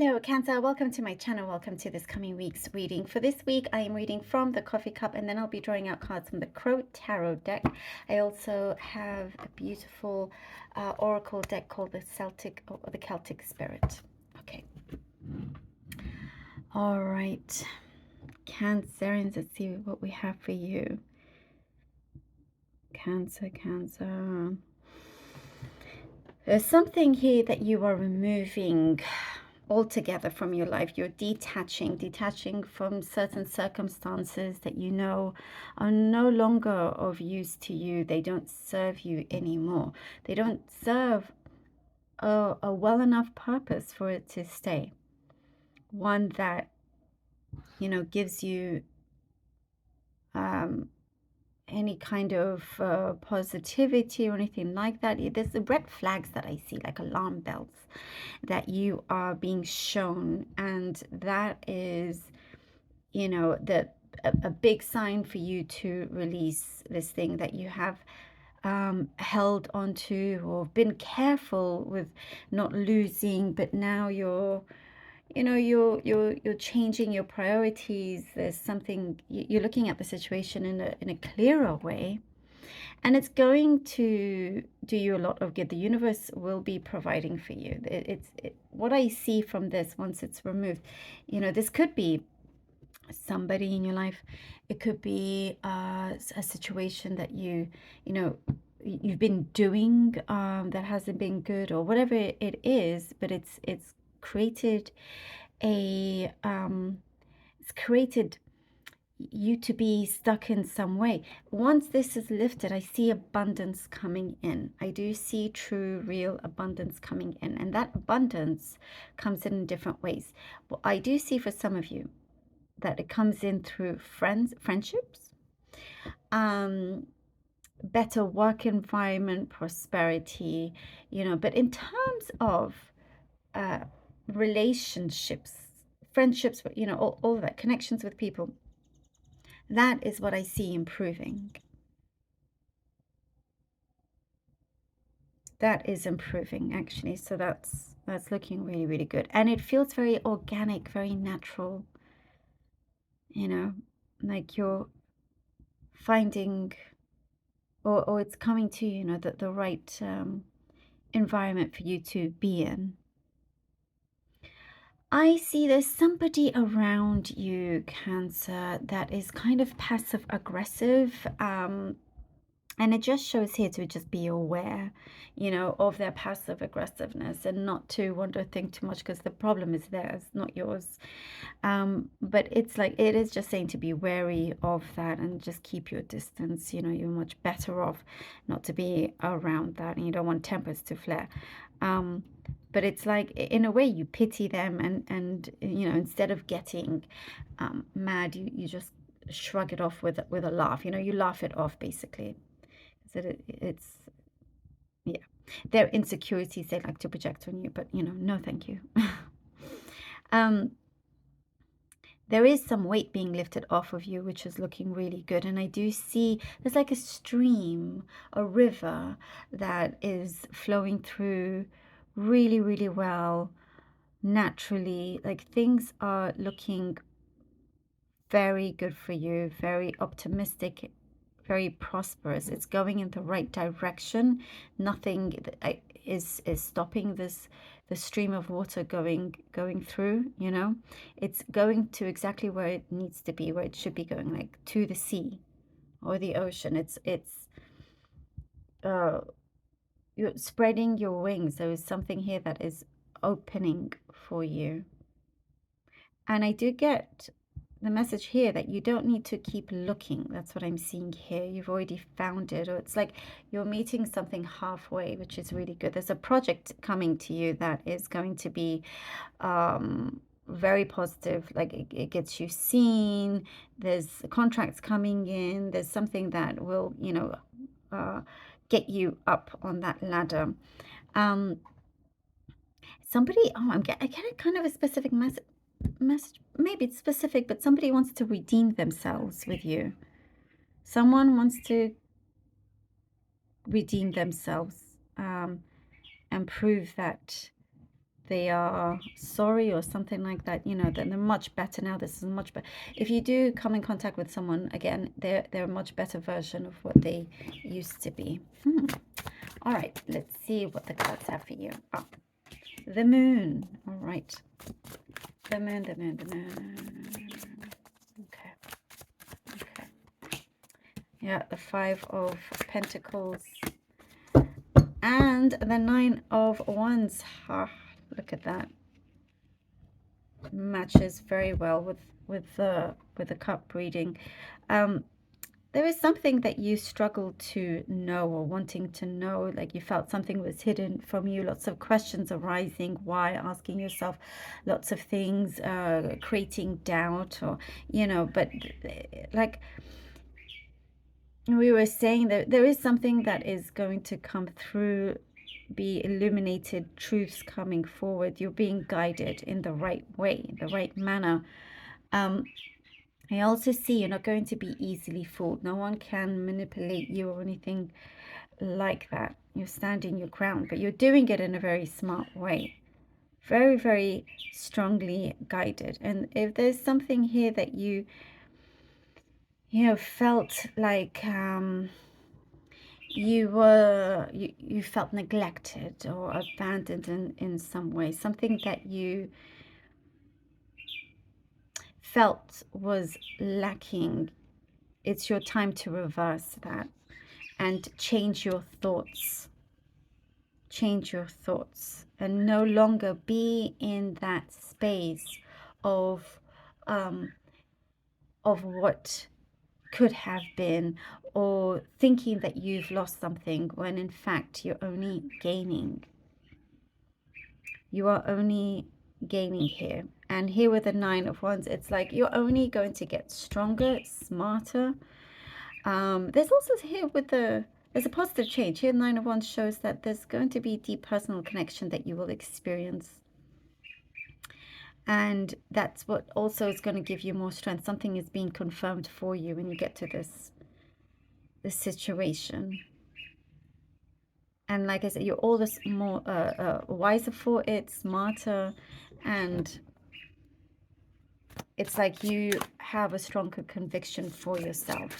Hello, Cancer. Welcome to my channel. Welcome to this coming week's reading. For this week, I am reading from the Coffee Cup, and then I'll be drawing out cards from the Crow Tarot deck. I also have a beautiful oracle deck called the Celtic Spirit. Okay. All right, Cancerians. Let's see what we have for you. Cancer. There's something here that you are removing altogether from your life. You're detaching from certain circumstances that you know are no longer of use to you. They don't serve you anymore. They don't serve a well enough purpose for it to stay. One that, gives you any kind of positivity or anything like that. There's the red flags that I see, like alarm bells, that you are being shown, and that is, a big sign for you to release this thing that you have held onto or been careful with not losing, but now you're changing your priorities. There's something, you're looking at the situation in a clearer way, and it's going to do you a lot of good. The universe will be providing for you. What I see from this, once it's removed, this could be somebody in your life. It could be a situation that you've been doing that hasn't been good, or whatever it is, but it's created it's created you to be stuck in some way. Once this is lifted, I see abundance coming in. I do see true, real abundance coming in, and that abundance comes in different ways. Well, I do see for some of you that it comes in through friendships, better work environment, prosperity, but in terms of relationships, friendships, all of that, connections with people, that is what I see improving. That is improving, actually. So that's looking really, really good. And it feels very organic, very natural, like you're finding, or it's coming to you, the right environment for you to be in. I see there's somebody around you, Cancer, that is kind of passive aggressive. And it just shows here to just be aware, of their passive aggressiveness, and not to want to think too much, because the problem is theirs, not yours. But it's like, it is just saying to be wary of that and just keep your distance. You're much better off not to be around that, and you don't want tempers to flare. But it's like, in a way, you pity them, and instead of getting mad, you just shrug it off with a laugh. You laugh it off, basically. So it's, yeah, their insecurities they like to project on you, but no thank you. There is some weight being lifted off of you, which is looking really good. And I do see there's like a stream, a river that is flowing through really, really well, naturally. Like, things are looking very good for you, very optimistic, very prosperous. It's going in the right direction. Nothing is stopping the stream of water going through. It's going to exactly where it needs to be, where it should be going, like to the sea or the ocean. You're spreading your wings. There is something here that is opening for you. And I do get the message here that you don't need to keep looking. That's what I'm seeing here. You've already found it, or it's like you're meeting something halfway, which is really good. There's a project coming to you that is going to be very positive. Like, it gets you seen. There's contracts coming in. There's something that will, get you up on that ladder. Somebody, I get a kind of a specific message. Maybe it's specific, but somebody wants to redeem themselves with you. Someone wants to redeem themselves, and prove that they are sorry or something like that, you know, that they're much better now. This is much better. If you do come in contact with someone again, they're a much better version of what they used to be. All right, let's see what the cards have for you. Oh, the moon. All right. The moon, the moon, the moon. Okay. Okay. Yeah, the 5 of Pentacles. And the 9 of Wands. Ah, look at that. Matches very well with the cup reading. There is something that you struggle to know or wanting to know, like you felt something was hidden from you, lots of questions arising, why, asking yourself lots of things, creating doubt, or, you know, but like we were saying, that there is something that is going to come through, be illuminated, truths coming forward. You're being guided in the right way, the right manner. I also see you're not going to be easily fooled. No one can manipulate you or anything like that. You're standing your ground, but you're doing it in a very smart way. Very, very strongly guided. And if there's something here that you felt like you felt neglected or abandoned in some way, something that you felt was lacking, it's your time to reverse that and change your thoughts. Change your thoughts and no longer be in that space of what could have been, or thinking that you've lost something when in fact you're only gaining. You are only gaining here. And here with the 9 of Wands, it's like you're only going to get stronger, smarter. There's also here with there's a positive change. Here 9 of Wands shows that there's going to be deep personal connection that you will experience. And that's what also is going to give you more strength. Something is being confirmed for you when you get to this situation. And like I said, you're all this more wiser for it, smarter, and it's like you have a stronger conviction for yourself.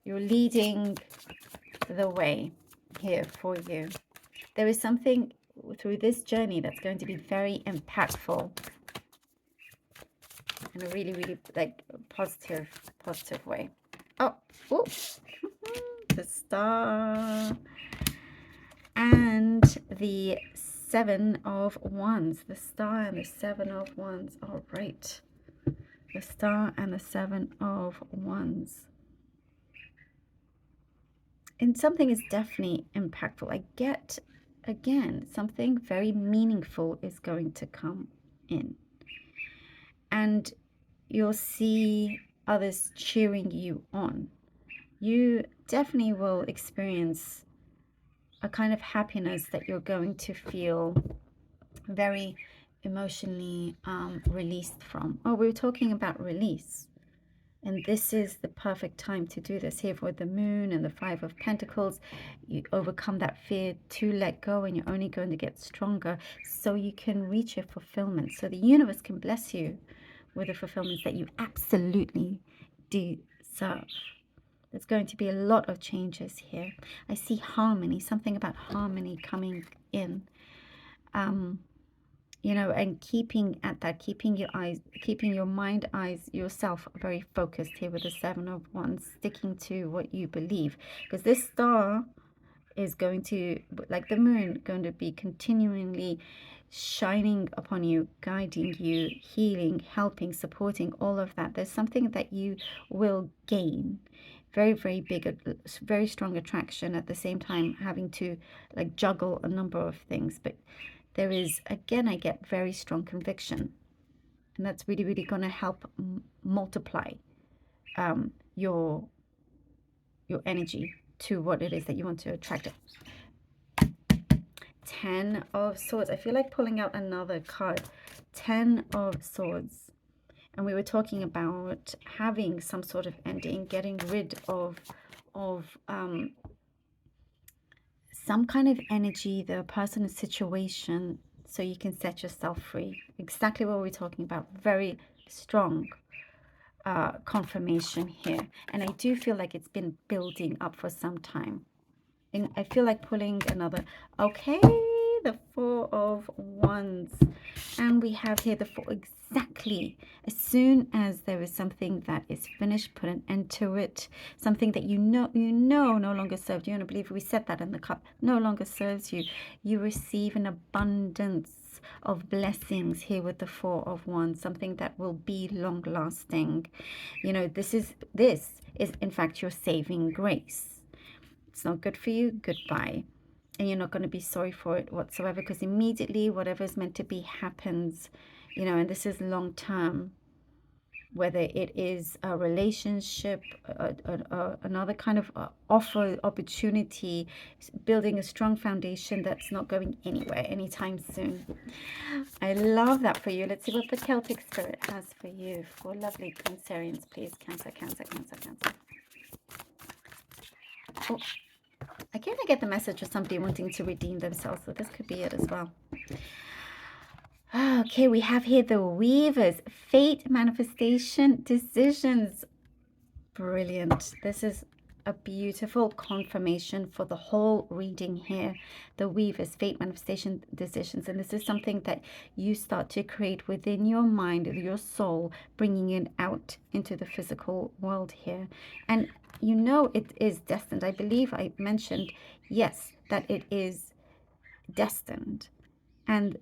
You're leading the way here for you. There is something through this journey that's going to be very impactful in a really, really like positive way. Oh, the Star and the 7 of Wands. The Star and the 7 of Wands. All right. The Star and the 7 of Wands. And something is definitely impactful. I get, again, something very meaningful is going to come in. And you'll see others cheering you on. You definitely will experience a kind of happiness that you're going to feel very emotionally released from. Oh, we were talking about release. And this is the perfect time to do this. Here with the Moon and the 5 of Pentacles, you overcome that fear to let go, and you're only going to get stronger so you can reach your fulfillment. So the universe can bless you with the fulfillments that you absolutely deserve. There's going to be a lot of changes here. I see harmony, something about harmony coming in. You know, and keeping at that, keeping your mind, eyes, yourself very focused here with the 7 of Wands, sticking to what you believe. Because this star is going to, like the moon, going to be continually shining upon you, guiding you, healing, helping, supporting, all of that. There's something that you will gain. Very, very big, very strong attraction, at the same time having to like juggle a number of things. But there is, again, I get very strong conviction. And that's really, really going to help multiply your energy to what it is that you want to attract. 10 of Swords. I feel like pulling out another card. 10 of Swords. And we were talking about having some sort of ending, getting rid of some kind of energy, the person, situation so you can set yourself free. Exactly what we're talking about. Very strong confirmation here. And I do feel like it's been building up for some time. And I feel like pulling another. Okay, the Four of Wands. And we have here the Four. Exactly. As soon as there is something that is finished, put an end to it. Something that you know no longer served you. And I believe we said that in the cup. No longer serves you. You receive an abundance of blessings here with the Four of Wands. Something that will be long lasting. You know, this is in fact your saving grace. It's not good for you, goodbye. And you're not going to be sorry for it whatsoever, because immediately whatever is meant to be happens, you know, and this is long term, whether it is a relationship, another kind of opportunity, building a strong foundation that's not going anywhere anytime soon. I love that for you. Let's see what the Celtic Spirit has for you, for lovely Cancerians, please. Cancer, Cancer, Cancer, Cancer. Oh. Again, I get the message of somebody wanting to redeem themselves, so this could be it as well. Okay, we have here the Weavers, fate, manifestation, decisions. Brilliant. This is a beautiful confirmation for the whole reading here. The Weavers, fate, manifestation, decisions. And this is something that you start to create within your mind, your soul, bringing it out into the physical world here. And you know it is destined. I believe I mentioned, yes, that it is destined. And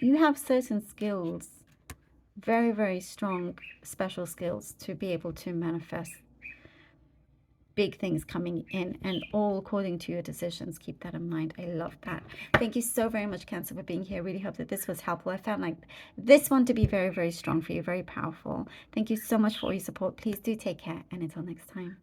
you have certain skills, very, very strong, special skills to be able to manifest big things coming in, and all according to your decisions. Keep that in mind. I love that. Thank you so very much, Cancer, for being here. Really hope that this was helpful. I found like this one to be very, very strong for you, very powerful. Thank you so much for all your support. Please do take care, and until next time.